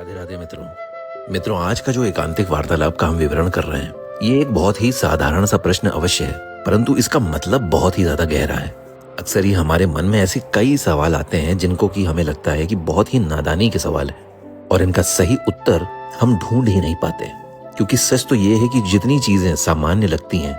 राधे राधे मित्रों, आज का जो एकांतिक वार्तालाप का हम विवरण कर रहे हैं, ये एक बहुत ही साधारण सा प्रश्न अवश्य है, परंतु इसका मतलब बहुत ही ज्यादा गहरा है। अक्सर ही हमारे मन में ऐसे कई सवाल आते हैं जिनको कि हमें लगता है कि बहुत ही नादानी के सवाल है और इनका सही उत्तर हम ढूंढ ही नहीं पाते, क्योंकि सच तो ये है कि जितनी चीजें सामान्य लगती हैं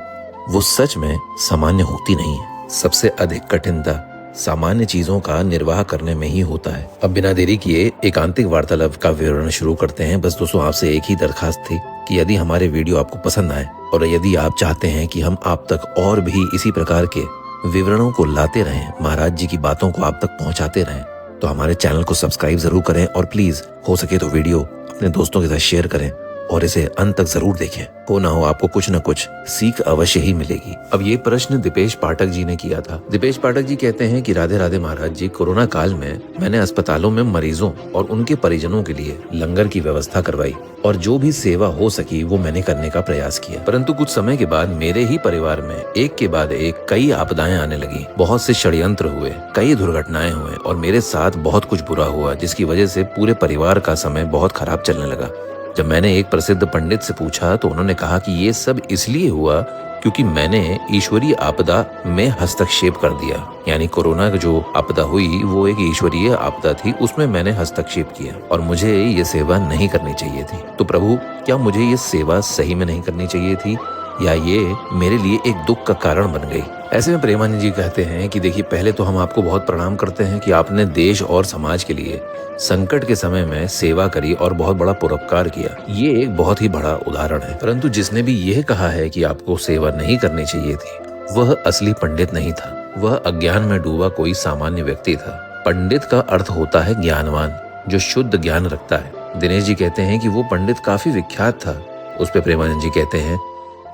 वो सच में सामान्य होती नहीं है। सबसे अधिक कठिनता सामान्य चीजों का निर्वाह करने में ही होता है। अब बिना देरी किए एकांतिक वार्तालाप का विवरण शुरू करते हैं। बस दोस्तों, आपसे एक ही दरखास्त थी कि यदि हमारे वीडियो आपको पसंद आए और यदि आप चाहते हैं कि हम आप तक और भी इसी प्रकार के विवरणों को लाते रहें, महाराज जी की बातों को आप तक पहुंचाते रहें, तो हमारे चैनल को सब्सक्राइब जरूर करें और प्लीज हो सके तो वीडियो अपने दोस्तों के साथ शेयर करें और इसे अंत तक जरूर देखें। हो ना हो आपको कुछ न कुछ सीख अवश्य ही मिलेगी। अब ये प्रश्न दीपेश पाठक जी ने किया था। दीपेश पाठक जी कहते हैं कि राधे राधे महाराज जी, कोरोना काल में मैंने अस्पतालों में मरीजों और उनके परिजनों के लिए लंगर की व्यवस्था करवाई और जो भी सेवा हो सकी वो मैंने करने का प्रयास किया, परंतु कुछ समय के बाद मेरे ही परिवार में एक के बाद एक कई आपदाएं आने लगी। बहुत से षड्यंत्र हुए, कई दुर्घटनाएं हुए और मेरे साथ बहुत कुछ बुरा हुआ, जिसकी वजह से पूरे परिवार का समय बहुत खराब चलने लगा। जब मैंने एक प्रसिद्ध पंडित से पूछा तो उन्होंने कहा कि ये सब इसलिए हुआ क्योंकि मैंने ईश्वरीय आपदा में हस्तक्षेप कर दिया। यानी कोरोना की जो आपदा हुई वो एक ईश्वरीय आपदा थी, उसमें मैंने हस्तक्षेप किया और मुझे ये सेवा नहीं करनी चाहिए थी। तो प्रभु, क्या मुझे ये सेवा सही में नहीं करनी चाहिए थी या ये मेरे लिए एक दुख का कारण बन गई? ऐसे में प्रेमानंद जी कहते हैं कि देखिए, पहले तो हम आपको बहुत प्रणाम करते हैं कि आपने देश और समाज के लिए संकट के समय में सेवा करी और बहुत बड़ा परोपकार किया। ये एक बहुत ही बड़ा उदाहरण है। परंतु जिसने भी यह कहा है कि आपको सेवा नहीं करनी चाहिए थी, वह असली पंडित नहीं था, वह अज्ञान में डूबा कोई सामान्य व्यक्ति था। पंडित का अर्थ होता है ज्ञानवान, जो शुद्ध ज्ञान रखता है। दिनेश जी कहते हैं कि वो पंडित काफी विख्यात था। उस पे प्रेमानंद जी कहते हैं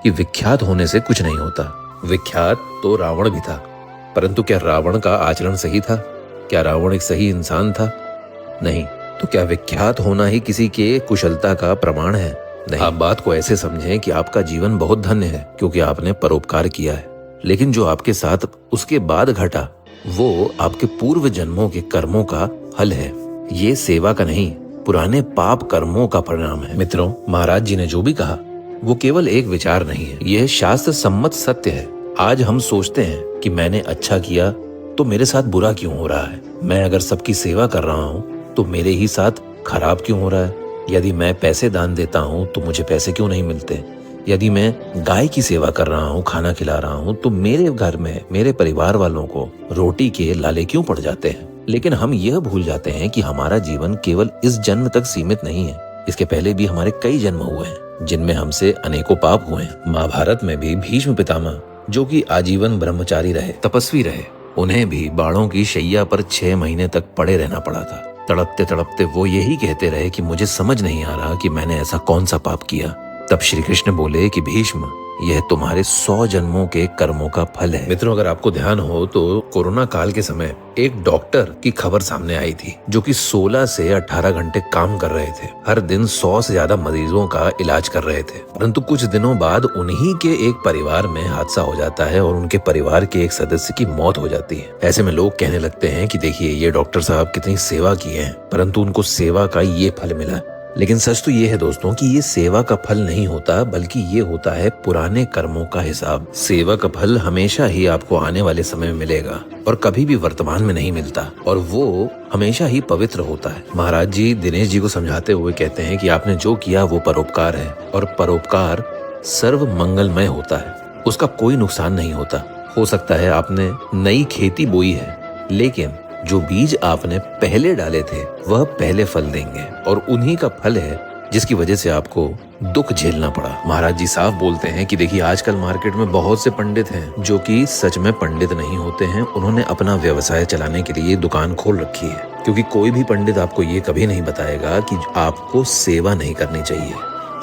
कि विख्यात होने से कुछ नहीं होता। विख्यात तो रावण भी था, परंतु क्या रावण का आचरण सही था? क्या रावण एक सही इंसान था? नहीं। तो क्या विख्यात होना ही किसी के कुशलता का प्रमाण है? नहीं। आप बात को ऐसे समझें कि आपका जीवन बहुत धन्य है क्योंकि आपने परोपकार किया है, लेकिन जो आपके साथ उसके बाद घटा वो आपके पूर्व जन्मों के कर्मों का फल है। ये सेवा का नहीं, पुराने पाप कर्मों का परिणाम है। मित्रों, महाराज जी ने जो भी कहा वो केवल एक विचार नहीं है, यह शास्त्र सम्मत सत्य है। आज हम सोचते हैं कि मैंने अच्छा किया तो मेरे साथ बुरा क्यों हो रहा है? मैं अगर सबकी सेवा कर रहा हूँ तो मेरे ही साथ खराब क्यों हो रहा है? यदि मैं पैसे दान देता हूँ तो मुझे पैसे क्यों नहीं मिलते? यदि मैं गाय की सेवा कर रहा हूँ, खाना खिला रहा हूँ, तो मेरे घर में मेरे परिवार वालों को रोटी के लाले क्यों पड़ जाते हैं? लेकिन हम यह भूल जाते हैं कि हमारा जीवन केवल इस जन्म तक सीमित नहीं है। इसके पहले भी हमारे कई जन्म हुए हैं जिनमें हमसे अनेकों पाप हुए हैं। महाभारत में भी भीष्म पितामह, जो कि आजीवन ब्रह्मचारी रहे, तपस्वी रहे, उन्हें भी बाणों की शैया पर 6 महीने तक पड़े रहना पड़ा था। तड़पते तड़पते वो यही कहते रहे कि मुझे समझ नहीं आ रहा कि मैंने ऐसा कौन सा पाप किया। तब श्री कृष्ण बोले कि भीष्म, यह तुम्हारे 100 जन्मों के कर्मों का फल है। मित्रों, अगर आपको ध्यान हो तो कोरोना काल के समय एक डॉक्टर की खबर सामने आई थी जो कि 16 से 18 घंटे काम कर रहे थे। हर दिन 100 से ज्यादा मरीजों का इलाज कर रहे थे। परंतु कुछ दिनों बाद उन्हीं के एक परिवार में हादसा हो जाता है और उनके परिवार के एक सदस्य की मौत हो जाती है। ऐसे में लोग कहने लगते हैं कि देखिए, ये डॉक्टर साहब कितनी सेवा किए हैं, परंतु उनको सेवा का ये फल मिला। लेकिन सच तो ये है दोस्तों कि ये सेवा का फल नहीं होता, बल्कि ये होता है पुराने कर्मों का हिसाब। सेवा का फल हमेशा ही आपको आने वाले समय में मिलेगा और कभी भी वर्तमान में नहीं मिलता, और वो हमेशा ही पवित्र होता है। महाराज जी दिनेश जी को समझाते हुए कहते हैं कि आपने जो किया वो परोपकार है और परोपकार सर्व मंगलमय होता है, उसका कोई नुकसान नहीं होता। हो सकता है आपने नई खेती बोई है, लेकिन जो बीज आपने पहले डाले थे वह पहले फल देंगे और उन्हीं का फल है जिसकी वजह से आपको दुख झेलना पड़ा। महाराज जी साफ बोलते हैं कि देखिए, आजकल मार्केट में बहुत से पंडित हैं जो कि सच में पंडित नहीं होते हैं। उन्होंने अपना व्यवसाय चलाने के लिए दुकान खोल रखी है, क्योंकि कोई भी पंडित आपको ये कभी नहीं बताएगा कि आपको सेवा नहीं करनी चाहिए।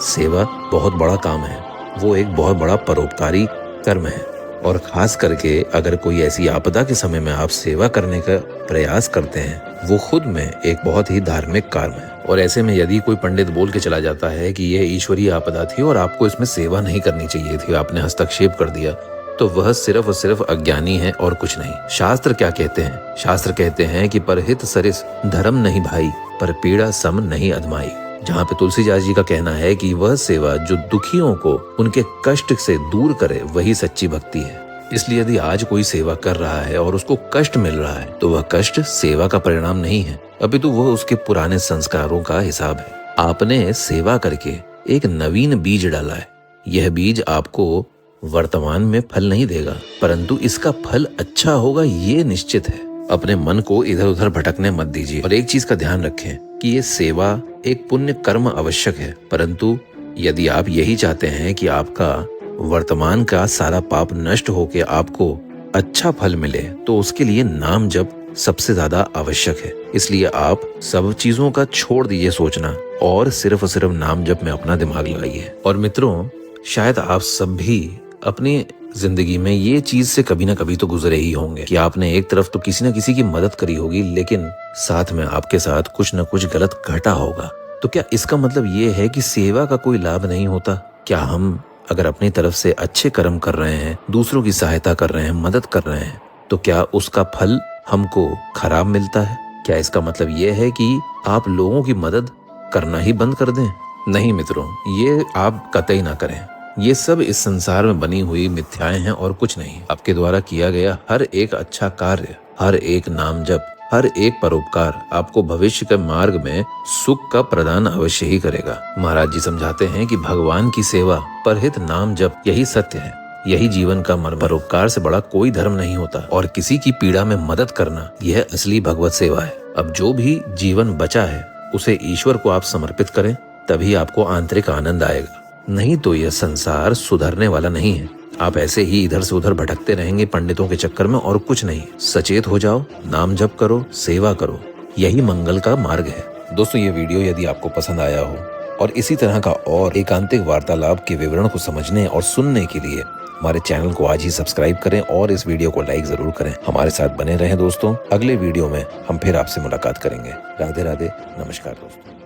सेवा बहुत बड़ा काम है, वो एक बहुत बड़ा परोपकारी कर्म है, और खास करके अगर कोई ऐसी आपदा के समय में आप सेवा करने का प्रयास करते हैं, वो खुद में एक बहुत ही धार्मिक कार्य है। और ऐसे में यदि कोई पंडित बोल के चला जाता है कि यह ईश्वरीय आपदा थी और आपको इसमें सेवा नहीं करनी चाहिए थी, आपने हस्तक्षेप कर दिया, तो वह सिर्फ और सिर्फ अज्ञानी है और कुछ नहीं। शास्त्र क्या कहते हैं? शास्त्र कहते हैं कि परहित सरिस धर्म नहीं भाई, पर पीड़ा सम नहीं अधमाई। जहाँ पे तुलसीदास जी का कहना है कि वह सेवा जो दुखियों को उनके कष्ट से दूर करे वही सच्ची भक्ति है। इसलिए यदि आज कोई सेवा कर रहा है और उसको कष्ट मिल रहा है तो वह कष्ट सेवा का परिणाम नहीं है, अपितु वह उसके पुराने संस्कारों का हिसाब है। आपने सेवा करके एक नवीन बीज डाला है। यह बीज आपको वर्तमान में फल नहीं देगा, परंतु इसका फल अच्छा होगा ये निश्चित है। अपने मन को इधर उधर भटकने मत दीजिए। और एक चीज का ध्यान रखें कि ये सेवा एक पुण्य कर्म आवश्यक है, परंतु यदि आप यही चाहते हैं कि आपका वर्तमान का सारा पाप नष्ट होके आपको अच्छा फल मिले, तो उसके लिए नाम जप सबसे ज्यादा आवश्यक है। इसलिए आप सब चीजों का छोड़ दीजिए सोचना और सिर्फ नाम जप में अपना दिमाग लगाइए। और मित्रों, शायद आप सब भी अपनी जिंदगी में ये चीज से कभी ना कभी तो गुजरे ही होंगे कि आपने एक तरफ तो किसी न किसी की मदद करी होगी, लेकिन साथ में आपके साथ कुछ न कुछ गलत घटा होगा। तो क्या इसका मतलब ये है कि सेवा का कोई लाभ नहीं होता? क्या हम अगर अपनी तरफ से अच्छे कर्म कर रहे हैं, दूसरों की सहायता कर रहे हैं, मदद कर रहे हैं, तो क्या उसका फल हमको खराब मिलता है? क्या इसका मतलब ये है कि आप लोगों की मदद करना ही बंद कर दें? नहीं मित्रों, ये आप कतई ना करें। ये सब इस संसार में बनी हुई मिथ्याएं हैं और कुछ नहीं। आपके द्वारा किया गया हर एक अच्छा कार्य, हर एक नाम जप, हर एक परोपकार आपको भविष्य के मार्ग में सुख का प्रदान अवश्य ही करेगा। महाराज जी समझाते हैं कि भगवान की सेवा, परहित नाम जप, यही सत्य है, यही जीवन का मर्म। परोपकार से बड़ा कोई धर्म नहीं होता और किसी की पीड़ा में मदद करना यह असली भगवत सेवा है। अब जो भी जीवन बचा है उसे ईश्वर को आप समर्पित करें, तभी आपको आंतरिक आनंद आएगा। नहीं तो यह संसार सुधरने वाला नहीं है। आप ऐसे ही इधर से उधर भटकते रहेंगे पंडितों के चक्कर में और कुछ नहीं। सचेत हो जाओ, नाम जप करो, सेवा करो, यही मंगल का मार्ग है। दोस्तों, ये वीडियो यदि आपको पसंद आया हो और इसी तरह का और एकांतिक वार्तालाप के विवरण को समझने और सुनने के लिए हमारे चैनल को आज ही सब्सक्राइब करें और इस वीडियो को लाइक जरूर करें। हमारे साथ बने रहें दोस्तों। अगले वीडियो में हम फिर आपसे मुलाकात करेंगे। राधे राधे, नमस्कार दोस्तों।